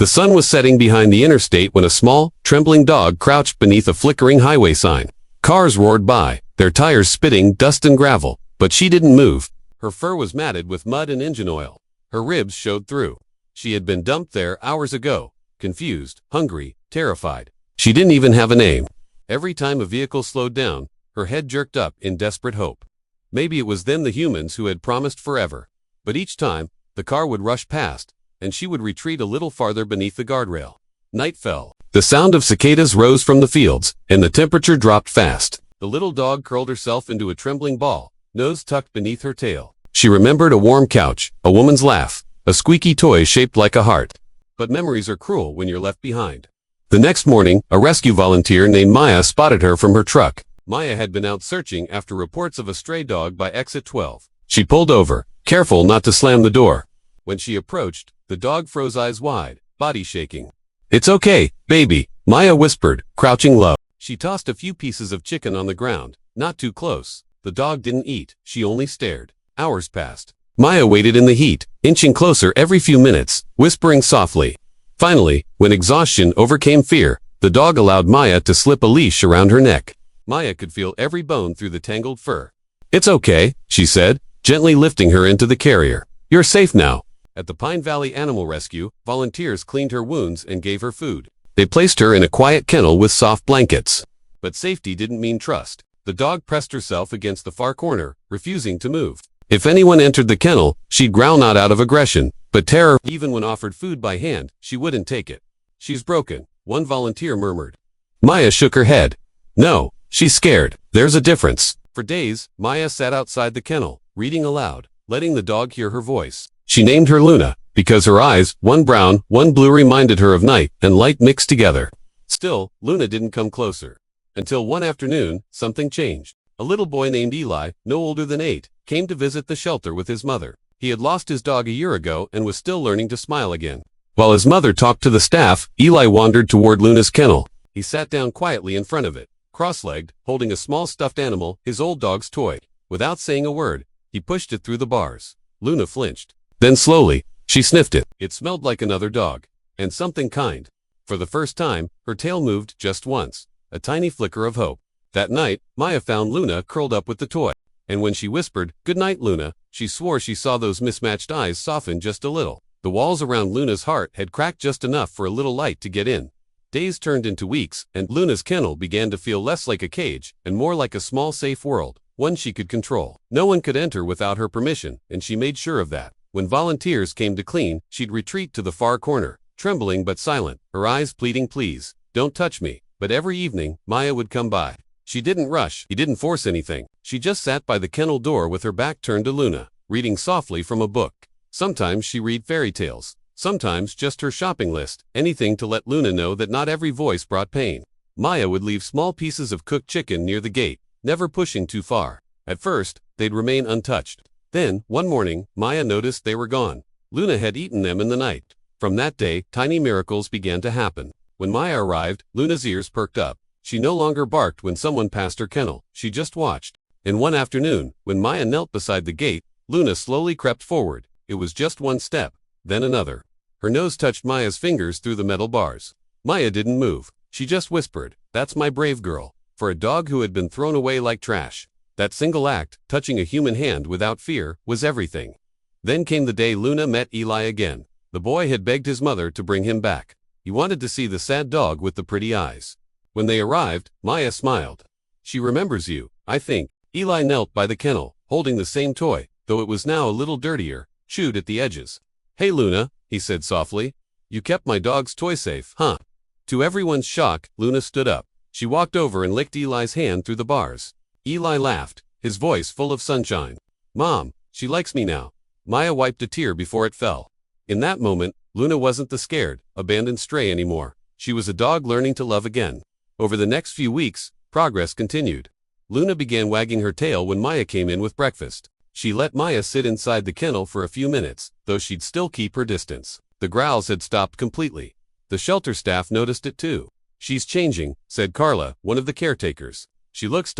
The sun was setting behind the interstate when a small, trembling dog crouched beneath a flickering highway sign. Cars roared by, their tires spitting dust and gravel, but she didn't move. Her fur was matted with mud and engine oil. Her ribs showed through. She had been dumped there hours ago, confused, hungry, terrified. She didn't even have a name. Every time a vehicle slowed down, her head jerked up in desperate hope. Maybe it was then the humans who had promised forever. But each time, the car would rush past, and she would retreat a little farther beneath the guardrail. Night fell. The sound of cicadas rose from the fields, and the temperature dropped fast. The little dog curled herself into a trembling ball, nose tucked beneath her tail. She remembered a warm couch, a woman's laugh, a squeaky toy shaped like a heart. But memories are cruel when you're left behind. The next morning, a rescue volunteer named Maya spotted her from her truck. Maya had been out searching after reports of a stray dog by exit 12. She pulled over, careful not to slam the door. When she approached, the dog froze eyes wide, body shaking. "It's okay, baby," Maya whispered, crouching low. She tossed a few pieces of chicken on the ground, not too close. The dog didn't eat, she only stared. Hours passed. Maya waited in the heat, inching closer every few minutes, whispering softly. Finally, when exhaustion overcame fear, the dog allowed Maya to slip a leash around her neck. Maya could feel every bone through the tangled fur. "It's okay," she said, gently lifting her into the carrier. "You're safe now." At the Pine Valley Animal Rescue, volunteers cleaned her wounds and gave her food. They placed her in a quiet kennel with soft blankets. But safety didn't mean trust. The dog pressed herself against the far corner, refusing to move. If anyone entered the kennel, she'd growl not out of aggression, but terror. Even when offered food by hand, she wouldn't take it. "She's broken," one volunteer murmured. Maya shook her head. "No, she's scared. There's a difference." For days, Maya sat outside the kennel, reading aloud, letting the dog hear her voice. She named her Luna, because her eyes, one brown, one blue, reminded her of night and light mixed together. Still, Luna didn't come closer. Until one afternoon, something changed. A little boy named Eli, no older than 8, came to visit the shelter with his mother. He had lost his dog a year ago and was still learning to smile again. While his mother talked to the staff, Eli wandered toward Luna's kennel. He sat down quietly in front of it, cross-legged, holding a small stuffed animal, his old dog's toy. Without saying a word, he pushed it through the bars. Luna flinched. Then slowly, she sniffed it. It smelled like another dog, and something kind. For the first time, her tail moved just once, a tiny flicker of hope. That night, Maya found Luna curled up with the toy. And when she whispered, "Good night, Luna," she swore she saw those mismatched eyes soften just a little. The walls around Luna's heart had cracked just enough for a little light to get in. Days turned into weeks, and Luna's kennel began to feel less like a cage and more like a small safe world, one she could control. No one could enter without her permission, and she made sure of that. When volunteers came to clean, she'd retreat to the far corner, trembling but silent, her eyes pleading, "Please, don't touch me." But every evening, Maya would come by. She didn't rush, he didn't force anything. She just sat by the kennel door with her back turned to Luna, reading softly from a book. Sometimes she read fairy tales, sometimes just her shopping list, anything to let Luna know that not every voice brought pain. Maya would leave small pieces of cooked chicken near the gate, never pushing too far. At first, they'd remain untouched. Then, one morning, Maya noticed they were gone. Luna had eaten them in the night. From that day, tiny miracles began to happen. When Maya arrived, Luna's ears perked up. She no longer barked when someone passed her kennel, she just watched. And one afternoon, when Maya knelt beside the gate, Luna slowly crept forward. It was just one step, then another. Her nose touched Maya's fingers through the metal bars. Maya didn't move. She just whispered, "That's my brave girl." For a dog who had been thrown away like trash, that single act, touching a human hand without fear, was everything. Then came the day Luna met Eli again. The boy had begged his mother to bring him back. He wanted to see the sad dog with the pretty eyes. When they arrived, Maya smiled. "She remembers you, I think." Eli knelt by the kennel, holding the same toy, though it was now a little dirtier, chewed at the edges. "Hey Luna," he said softly. "You kept my dog's toy safe, huh?" To everyone's shock, Luna stood up. She walked over and licked Eli's hand through the bars. Eli laughed, his voice full of sunshine. "Mom, she likes me now." Maya wiped a tear before it fell. In that moment, Luna wasn't the scared, abandoned stray anymore. She was a dog learning to love again. Over the next few weeks, progress continued. Luna began wagging her tail when Maya came in with breakfast. She let Maya sit inside the kennel for a few minutes, though she'd still keep her distance. The growls had stopped completely. The shelter staff noticed it too. "She's changing," said Carla, one of the caretakers. "She looks ...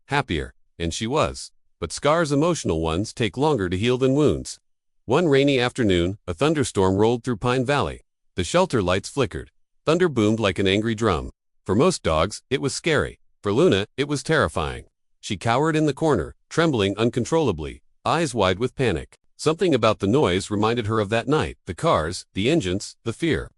happier." And she was. But scars, emotional ones, take longer to heal than wounds. One rainy afternoon, a thunderstorm rolled through Pine Valley. The shelter lights flickered. Thunder boomed like an angry drum. For most dogs, it was scary. For Luna, it was terrifying. She cowered in the corner, trembling uncontrollably, eyes wide with panic. Something about the noise reminded her of that night, the cars, the engines, the fear.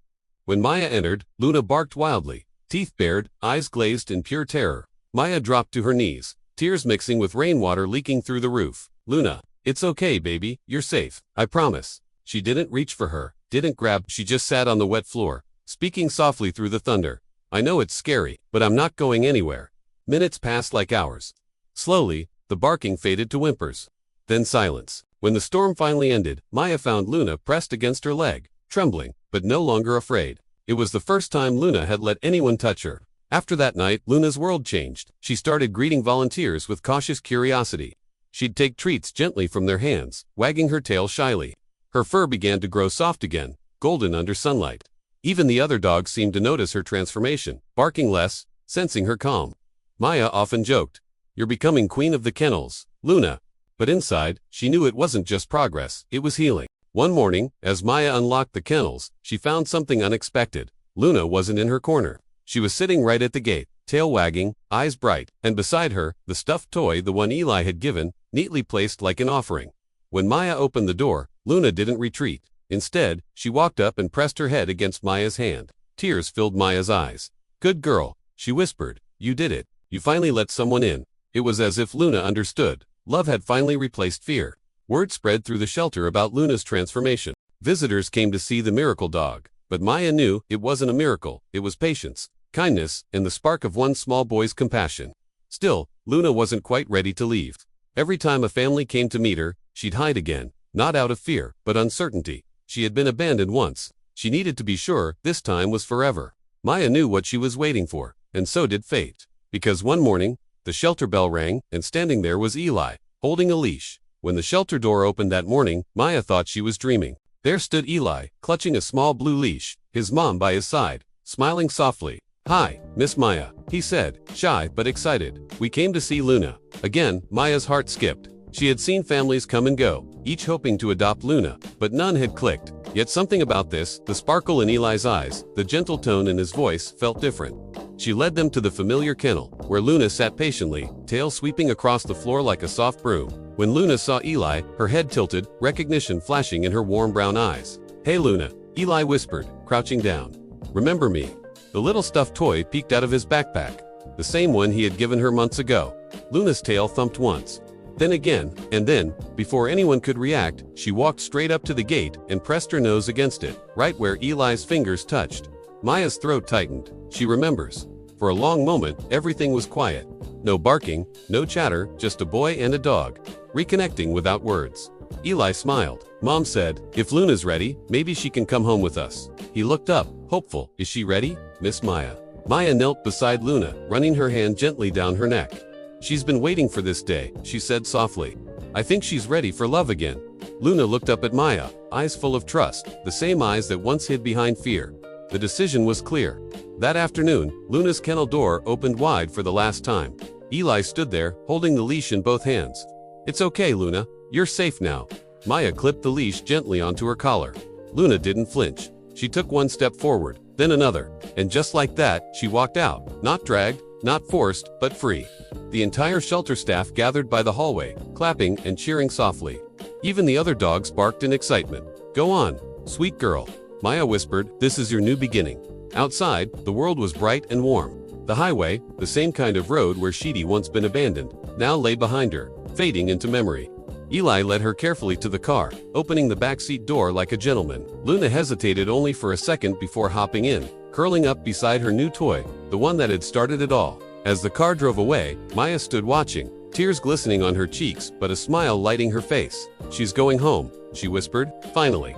When Maya entered, Luna barked wildly, teeth bared, eyes glazed in pure terror. Maya dropped to her knees, tears mixing with rainwater leaking through the roof. Luna, it's okay, baby, you're safe, I promise. She didn't reach for her, didn't grab, she just sat on the wet floor, speaking softly through the thunder. I know it's scary, but I'm not going anywhere. Minutes passed like hours. Slowly, the barking faded to whimpers. Then silence. When the storm finally ended, Maya found Luna pressed against her leg, trembling, but no longer afraid. It was the first time Luna had let anyone touch her. After that night, Luna's world changed. She started greeting volunteers with cautious curiosity. She'd take treats gently from their hands, wagging her tail shyly. Her fur began to grow soft again, golden under sunlight. Even the other dogs seemed to notice her transformation, barking less, sensing her calm. Maya often joked, "You're becoming queen of the kennels, Luna." But inside, she knew it wasn't just progress, it was healing. One morning, as Maya unlocked the kennels, she found something unexpected. Luna wasn't in her corner. She was sitting right at the gate, tail wagging, eyes bright, and beside her, the stuffed toy, the one Eli had given, neatly placed like an offering. When Maya opened the door, Luna didn't retreat. Instead, she walked up and pressed her head against Maya's hand. Tears filled Maya's eyes. "Good girl," she whispered. "You did it. You finally let someone in." It was as if Luna understood. Love had finally replaced fear. Word spread through the shelter about Luna's transformation. Visitors came to see the miracle dog. But Maya knew it wasn't a miracle, it was patience, kindness, and the spark of one small boy's compassion. Still, Luna wasn't quite ready to leave. Every time a family came to meet her, she'd hide again, not out of fear, but uncertainty. She had been abandoned once. She needed to be sure this time was forever. Maya knew what she was waiting for, and so did fate. Because one morning, the shelter bell rang, and standing there was Eli, holding a leash. When the shelter door opened that morning, Maya thought she was dreaming. There stood Eli, clutching a small blue leash, his mom by his side, smiling softly. "Hi, Miss Maya," he said, shy but excited. "We came to see Luna." Again, Maya's heart skipped. She had seen families come and go, each hoping to adopt Luna, but none had clicked. Yet something about this, the sparkle in Eli's eyes, the gentle tone in his voice, felt different. She led them to the familiar kennel, where Luna sat patiently, tail sweeping across the floor like a soft broom. When Luna saw Eli, her head tilted, recognition flashing in her warm brown eyes. "Hey Luna," Eli whispered, crouching down. "Remember me?" The little stuffed toy peeked out of his backpack, the same one he had given her months ago. Luna's tail thumped once. Then again, and then, before anyone could react, she walked straight up to the gate and pressed her nose against it, right where Eli's fingers touched. Maya's throat tightened. She remembers. For a long moment, everything was quiet. No barking, no chatter, just a boy and a dog, reconnecting without words. Eli smiled. "Mom said, if Luna's ready, maybe she can come home with us." He looked up, hopeful. "Is she ready, Miss Maya?" Maya knelt beside Luna, running her hand gently down her neck. "She's been waiting for this day," she said softly. "I think she's ready for love again." Luna looked up at Maya, eyes full of trust, the same eyes that once hid behind fear. The decision was clear. That afternoon, Luna's kennel door opened wide for the last time. Eli stood there, holding the leash in both hands. "It's okay, Luna. You're safe now." Maya clipped the leash gently onto her collar. Luna didn't flinch. She took one step forward, then another, and just like that, she walked out, not dragged, not forced, but free. The entire shelter staff gathered by the hallway, clapping and cheering softly. Even the other dogs barked in excitement. "Go on, sweet girl," Maya whispered, "this is your new beginning." Outside, the world was bright and warm. The highway, the same kind of road where she'd once been abandoned, now lay behind her, fading into memory. Eli led her carefully to the car, opening the backseat door like a gentleman. Luna hesitated only for a second before hopping in, curling up beside her new toy, the one that had started it all. As the car drove away, Maya stood watching, tears glistening on her cheeks but a smile lighting her face. "She's going home," she whispered, finally.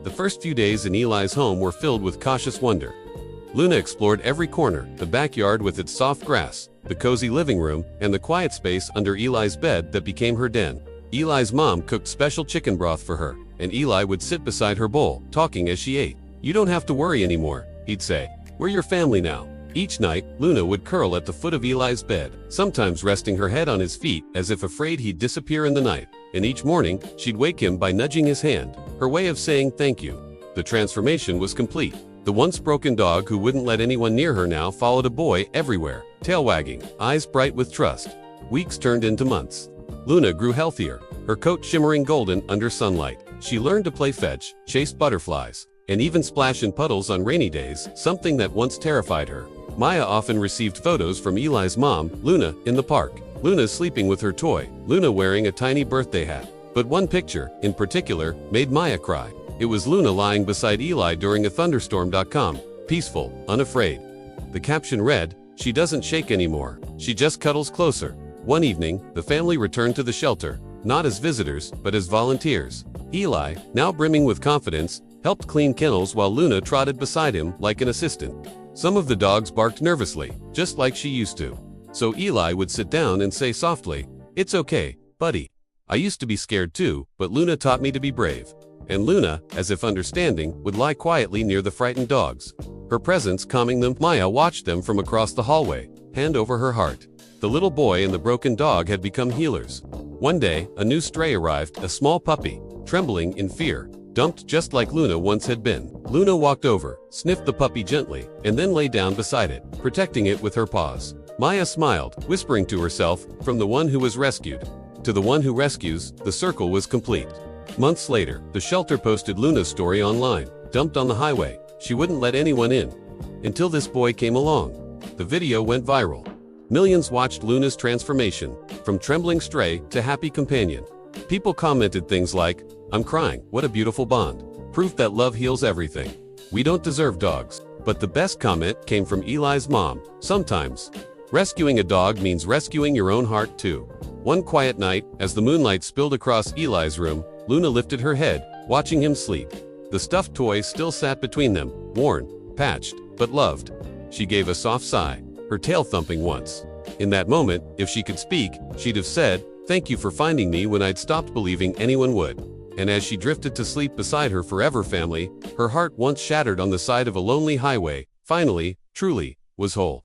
The first few days in Eli's home were filled with cautious wonder. Luna explored every corner, the backyard with its soft grass, the cozy living room, and the quiet space under Eli's bed that became her den. Eli's mom cooked special chicken broth for her, and Eli would sit beside her bowl, talking as she ate. "You don't have to worry anymore," he'd say. "We're your family now." Each night, Luna would curl at the foot of Eli's bed, sometimes resting her head on his feet as if afraid he'd disappear in the night. And each morning, she'd wake him by nudging his hand, her way of saying thank you. The transformation was complete. The once broken dog who wouldn't let anyone near her now followed a boy everywhere, tail wagging, eyes bright with trust. Weeks turned into months. Luna grew healthier, her coat shimmering golden under sunlight. She learned to play fetch, chase butterflies, and even splash in puddles on rainy days, something that once terrified her. Maya often received photos from Eli's mom, Luna, in the park. Luna sleeping with her toy, Luna wearing a tiny birthday hat. But one picture, in particular, made Maya cry. It was Luna lying beside Eli during a thunderstorm. Peaceful, unafraid. The caption read, "She doesn't shake anymore. She just cuddles closer." One evening, the family returned to the shelter, not as visitors, but as volunteers. Eli, now brimming with confidence, helped clean kennels while Luna trotted beside him like an assistant. Some of the dogs barked nervously, just like she used to. So Eli would sit down and say softly, "It's okay, buddy. I used to be scared too, but Luna taught me to be brave." And Luna, as if understanding, would lie quietly near the frightened dogs, her presence calming them. Maya watched them from across the hallway, hand over her heart. The little boy and the broken dog had become healers. One day, a new stray arrived, a small puppy, trembling in fear, dumped just like Luna once had been. Luna walked over, sniffed the puppy gently, and then lay down beside it, protecting it with her paws. Maya smiled, whispering to herself, from the one who was rescued to the one who rescues, the circle was complete. Months later, the shelter posted Luna's story online. Dumped on the highway, she wouldn't let anyone in. Until this boy came along. The video went viral. Millions watched Luna's transformation, from trembling stray to happy companion. People commented things like, "I'm crying, what a beautiful bond. Proof that love heals everything. We don't deserve dogs." But the best comment came from Eli's mom. "Sometimes rescuing a dog means rescuing your own heart too." One quiet night, as the moonlight spilled across Eli's room, Luna lifted her head, watching him sleep. The stuffed toy still sat between them, worn, patched, but loved. She gave a soft sigh, her tail thumping once. In that moment, if she could speak, she'd have said, "Thank you for finding me when I'd stopped believing anyone would." And as she drifted to sleep beside her forever family, her heart once shattered on the side of a lonely highway, finally, truly, was whole.